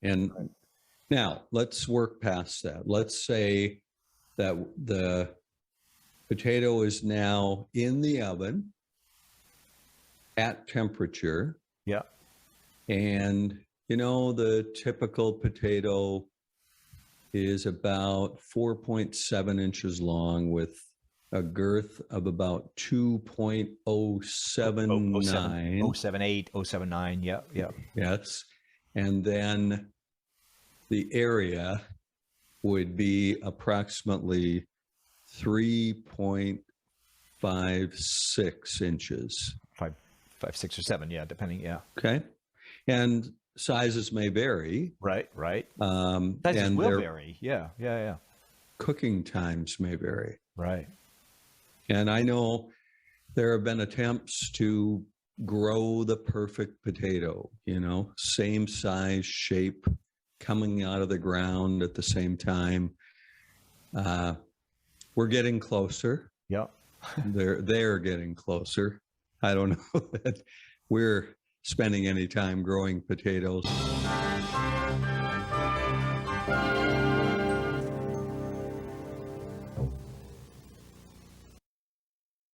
And Right. now let's work past that. Let's say that the potato is now in the oven at temperature. Yeah. And, the typical potato is about 4.7 inches long with a girth of about 2.079. 078, 079. Yeah. Yeah. Yes. And then the area would be approximately 3.56 inches. 5, 6, or 7. Yeah. Depending. Yeah. Okay. And sizes may vary. Right. Right. And Sizes will their vary. Yeah. Yeah. Yeah. cooking times may vary. Right. And I know there have been attempts to grow the perfect potato, same size, shape, coming out of the ground at the same time. We're getting closer. Yeah. They're getting closer. I don't know that we're spending any time growing potatoes.